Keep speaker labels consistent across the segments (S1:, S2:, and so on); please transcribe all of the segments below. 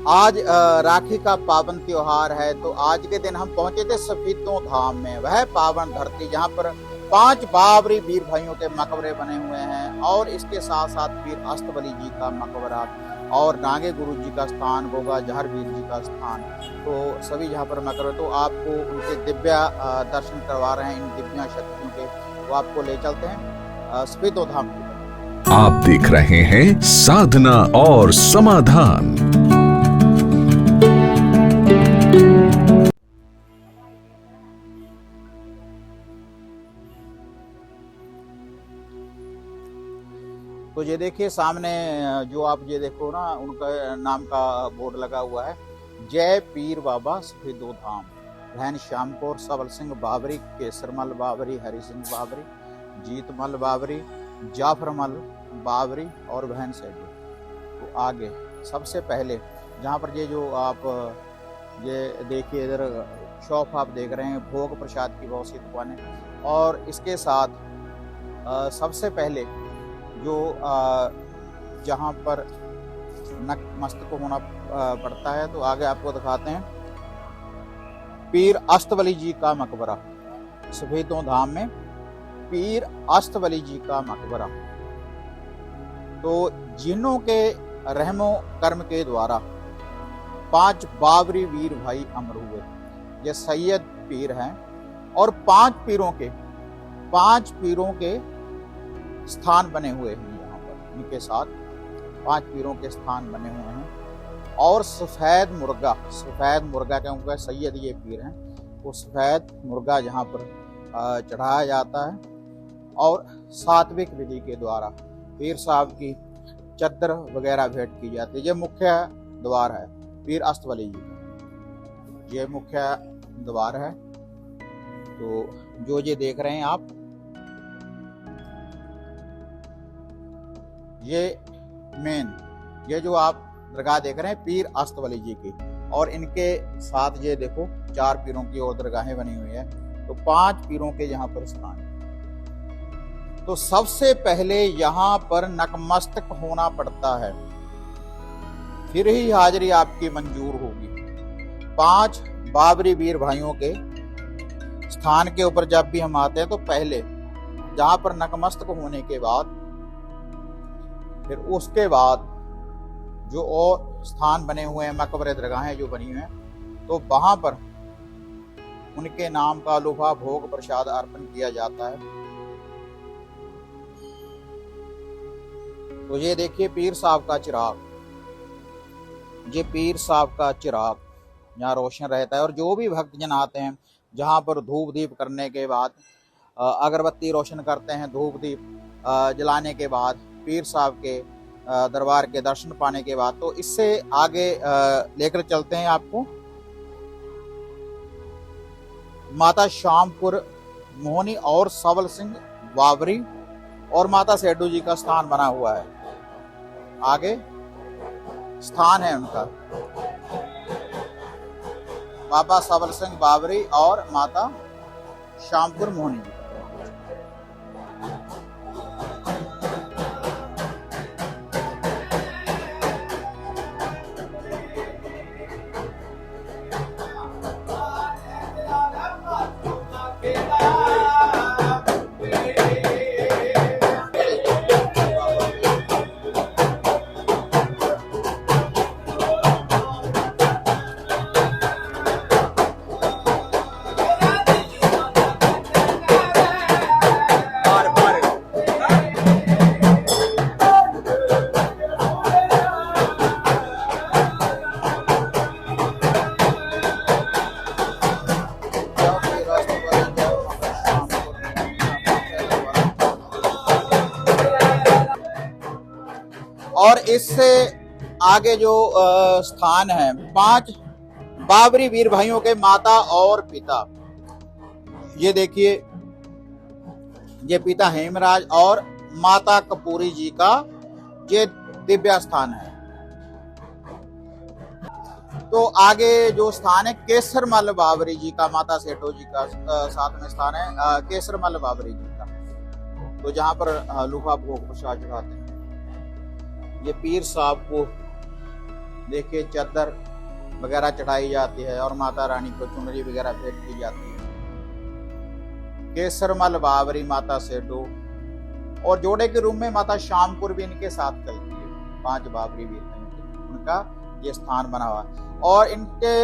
S1: आज राखी का पावन त्योहार है, तो आज के दिन हम पहुंचे थे सफीदों धाम में। वह पावन धरती जहां पर 5 बाबरी वीर भाइयों के मकबरे बने हुए हैं और इसके साथ साथ वीर अस्तबली जी का मकबरा और डांगे गुरु जी का स्थान, गोगा जहर वीर जी का स्थान, तो सभी यहाँ पर मकबरे। तो आपको उनके दिव्य दर्शन करवा रहे हैं, इन दिव्य शक्तियों के, वो आपको ले चलते हैं सफीदों धाम की।
S2: आप देख रहे हैं साधना और समाधान।
S1: तो ये देखिए सामने जो आप ये देखो ना, उनका नाम का बोर्ड लगा हुआ है, जय पीर बाबा सफीदों धाम। बहन श्याम कौर, सबल सिंह बाबरी, केसरमल बाबरी, हरि सिंह बाबरी, जीतमल बाबरी, जाफरमल बाबरी और बहन सैदू। तो आगे सबसे पहले जहाँ पर ये जो आप ये देखिए, इधर शॉप आप देख रहे हैं, भोग प्रसाद की बहुत सी दुकानें, और इसके साथ सबसे पहले जो जहाँ पर नतमस्तक होना पड़ता है, तो आगे आपको दिखाते हैं पीर अस्तबली जी का मकबरा। सफीदों धाम में पीर अस्तबली जी का मकबरा, तो जिन्हों के रहमो कर्म के द्वारा 5 बाबरी वीर भाई अमर हुए। ये सैयद पीर हैं और 5 पीरों के स्थान बने हुए हैं यहाँ पर। इनके साथ 5 पीरों के स्थान बने हुए हैं। और सफेद मुर्गा क्योंकि सैयद ये पीर हैं, वो सफेद मुर्गा जहाँ पर चढ़ाया जाता है और सात्विक विधि के द्वारा पीर साहब की चद्दर वगैरह भेंट की जाती है। ये मुख्य द्वार है पीर अस्तबली जी का, ये मुख्य द्वार है। तो जो ये देख रहे हैं आप, ये मेन, ये जो आप दरगाह देख रहे हैं पीर अस्तबली जी की, और इनके साथ ये देखो 4 पीरों की और दरगाहें बनी हुई है। तो 5 पीरों के यहाँ पर स्थान। तो सबसे पहले यहाँ पर नतमस्तक होना पड़ता है, फिर ही हाजिरी आपकी मंजूर होगी। 5 बाबरी वीर भाइयों के स्थान के ऊपर जब भी हम आते हैं, तो पहले जहां पर नतमस्तक होने के बाद, फिर उसके बाद जो और स्थान बने हुए हैं, मकबरे दरगाहें जो बनी हुई हैं, तो वहां पर उनके नाम का लुफा भोग प्रसाद अर्पण किया जाता है। तो ये देखिए पीर साहब का चिराग, ये पीर साहब का चिराग यहाँ रोशन रहता है। और जो भी भक्तजन आते हैं, जहाँ पर धूप दीप करने के बाद, अगरबत्ती रोशन करते हैं, धूप दीप जलाने के बाद, पीर साहब के दरबार के दर्शन पाने के बाद, तो इससे आगे लेकर चलते हैं आपको। माता श्यामपुर मोहनी और सबल सिंह बाबरी और माता सैदू जी का स्थान बना हुआ है। आगे स्थान है उनका, बाबा सबल सिंह बाबरी और माता श्यामपुर मोहनी जी। और इससे आगे जो स्थान है, 5 बाबरी वीर भाइयों के माता और पिता। ये देखिए, ये पिता हेमराज और माता कपूरी जी का ये दिव्य स्थान है। तो आगे जो स्थान है केसरमल बाबरी जी का, माता सेठो जी का साथ में स्थान है केसरमल बाबरी जी का। तो जहाँ पर लुफा भोग प्रसाद चढ़ाते हैं। ये पीर साहब को देखिए चादर वगैरह चढ़ाई जाती है और माता रानी को चुनरी वगैरह भेंट की जाती है। केसरमल बावरी माता सेठो, और जोड़े के रूम में माता श्यामपुर भी इनके साथ चलती है। 5 बावरी वीर हैं, उनका ये स्थान बना हुआ है। और इनके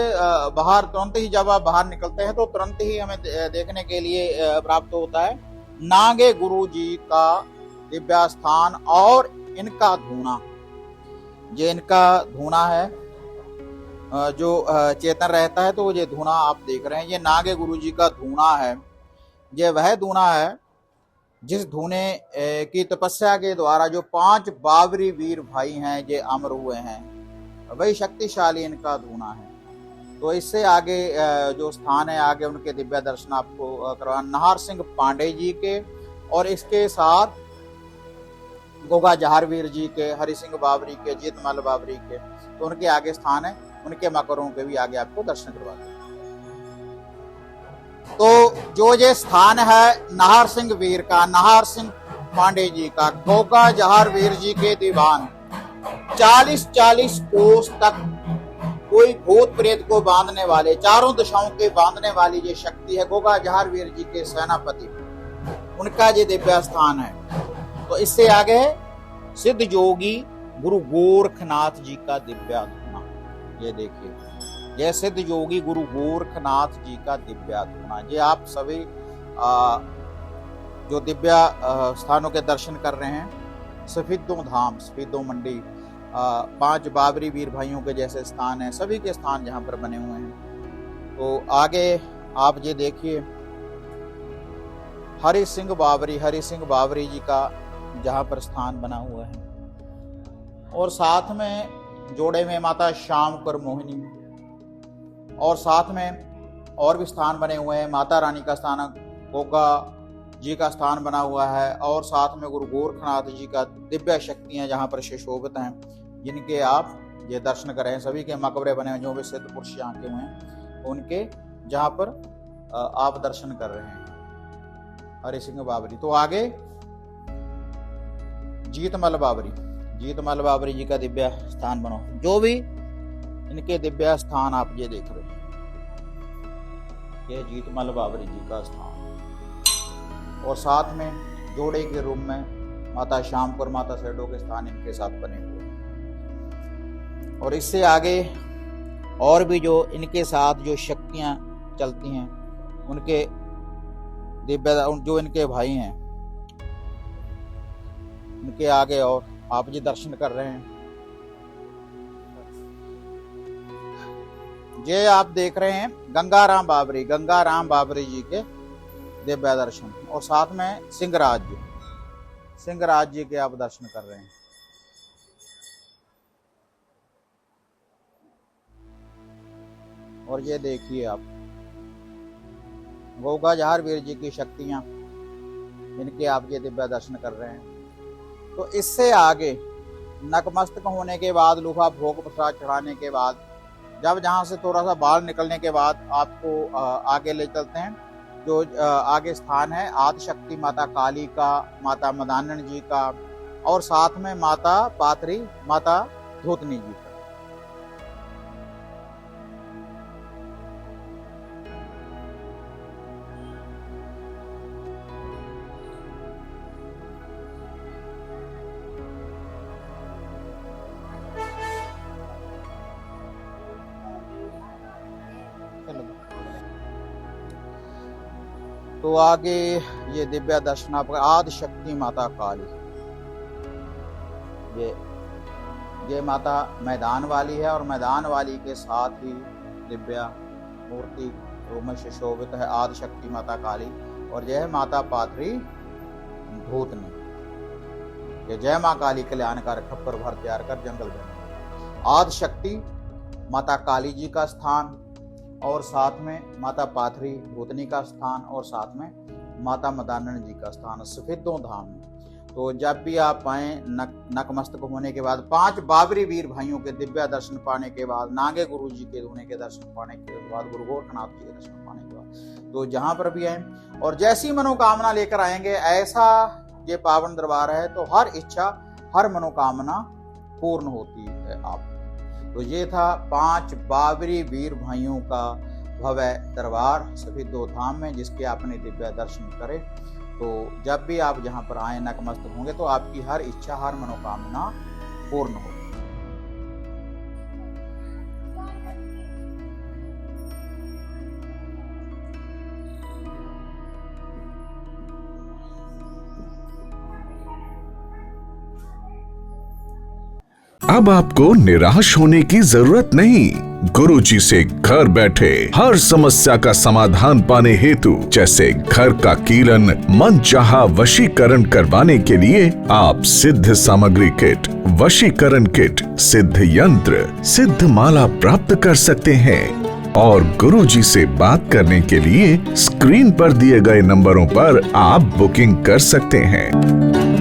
S1: बाहर तुरंत ही जब आप बाहर निकलते हैं तो तुरंत ही हमें देखने के लिए प्राप्त होता है नागे गुरु जी का दिव्य स्थान और इनका धूना। ये इनका धूना है जो चेतन रहता है, तो ये धूना आप देख रहे हैं, ये नागे गुरु जी का धूना है। ये वह धूना है जिस धूने की तपस्या के द्वारा जो 5 बावरी वीर भाई हैं ये अमर हुए हैं, वही शक्तिशाली इनका धूना है। तो इससे आगे जो स्थान है, आगे उनके दिव्य दर्शन आपको करवा नाहर सिंह पांडे जी के, और इसके साथ गोगा जहारवीर जी के, हरि सिंह बावरी के, जीतमल बावरी के, तो उनके आगे स्थान है। उनके मकरों के भी आगे आपको दर्शन करवाते हैं। तो जो ये स्थान है नाहर सिंह वीर का, नाहर सिंह पांडे जी का, गोगा जहारवीर जी के दीवान 40-40 कोस तक कोई भूत प्रेत को बांधने वाले, चारों दिशाओं के बांधने वाली ये शक्ति है गोगा जहारवीर जी के सेनापति, उनका ये दिव्य स्थान है। तो इससे आगे सिद्ध योगी गुरु गोरखनाथ जी का दिव्य धूना। ये देखिए, यह सिद्ध योगी गुरु गोरखनाथ जी का दिव्य धूना। ये आप सभी जो दिव्य स्थानों के दर्शन कर रहे हैं, सफेदों धाम, सफेदों मंडी, 5 बावरी वीर भाइयों के जैसे स्थान है, सभी के स्थान यहाँ पर बने हुए हैं। तो आगे आप ये देखिए हरि सिंह बावरी जी का जहाँ पर स्थान बना हुआ है, और साथ में जोड़े में माता श्यामकर मोहिनी, और साथ में और भी स्थान बने हुए हैं। माता रानी का स्थान, गोगा जी का स्थान बना हुआ है, और साथ में गुरु गोरखनाथ जी का दिव्य शक्तियां जहाँ पर सुशोभित हैं, जिनके आप ये दर्शन कर रहे हैं। सभी के मकबरे बने हुए, जो भी सिद्ध पुरुष यहाँ के हुए हैं उनके जहाँ पर आप दर्शन कर रहे हैं, हरि सिंह बावरी। तो आगे जीतमल बावरी जी का दिव्य स्थान बनो, जो भी इनके दिव्य स्थान आप ये देख रहे हैं, ये जीतमल बावरी जी का स्थान, और साथ में जोड़े के रूम में माता श्यामपुर, माता सेठो के स्थान इनके साथ बने हुए हैं। और इससे आगे और भी जो इनके साथ जो शक्तियां चलती हैं, उनके दिव्य जो इनके भाई हैं, उनके आगे और आप जी दर्शन कर रहे हैं। ये आप देख रहे हैं गंगाराम बावरी जी के दिव्य दर्शन, और साथ में सिंहराज जी के आप दर्शन कर रहे हैं। और ये देखिए आप गोगा जहारवीर जी की शक्तियां, इनके आप ये दिव्य दर्शन कर रहे हैं। तो इससे आगे नकमस्तक होने के बाद, लूहा भोग प्रसाद चढ़ाने के बाद, जब जहाँ से थोड़ा सा बाल निकलने के बाद आपको आगे ले चलते हैं। जो आगे स्थान है आदिशक्ति माता काली का, माता मदानन जी का, और साथ में माता पाथरी, माता धूतनी जी का। तो आगे ये दिव्य दर्शन आपका आदिशक्ति माता काली, ये माता मैदान वाली है, और मैदान वाली के साथ ही दिव्य मूर्ति रूप में सुशोभित है आदिशक्ति माता काली। और यह माता पाथरी धूतनी, ये जय माँ काली कल्याणकार खप्पर भर तैयार कर जंगल में। आदिशक्ति माता काली जी का स्थान, और साथ में माता पाथरी भूतनी का स्थान, और साथ में माता मदानन जी का स्थान सफेदों धाम में। तो जब भी आप आए नकमस्तक होने के बाद, 5 बावरी वीर भाइयों के दिव्य दर्शन पाने के बाद, नागे गुरु जी के धूने के दर्शन पाने के बाद, गुरु गोरखनाथ जी के दर्शन पाने के बाद, तो जहां पर भी आए और जैसी मनोकामना लेकर आएंगे, ऐसा ये पावन दरबार है, तो हर इच्छा, हर मनोकामना पूर्ण होती है आप। तो ये था 5 बाबरी वीर भाइयों का भव्य दरबार सफेदो धाम में, जिसके आपने दिव्य दर्शन करे। तो जब भी आप जहाँ पर आए नतमस्तक होंगे तो आपकी हर इच्छा, हर मनोकामना पूर्ण हो।
S2: अब आपको निराश होने की जरूरत नहीं। गुरुजी से घर बैठे हर समस्या का समाधान पाने हेतु, जैसे घर का कीलन, मनचाहा वशीकरण करवाने के लिए आप सिद्ध सामग्री किट, वशीकरण किट, सिद्ध यंत्र, सिद्ध माला प्राप्त कर सकते हैं। और गुरुजी से बात करने के लिए स्क्रीन पर दिए गए नंबरों पर आप बुकिंग कर सकते हैं।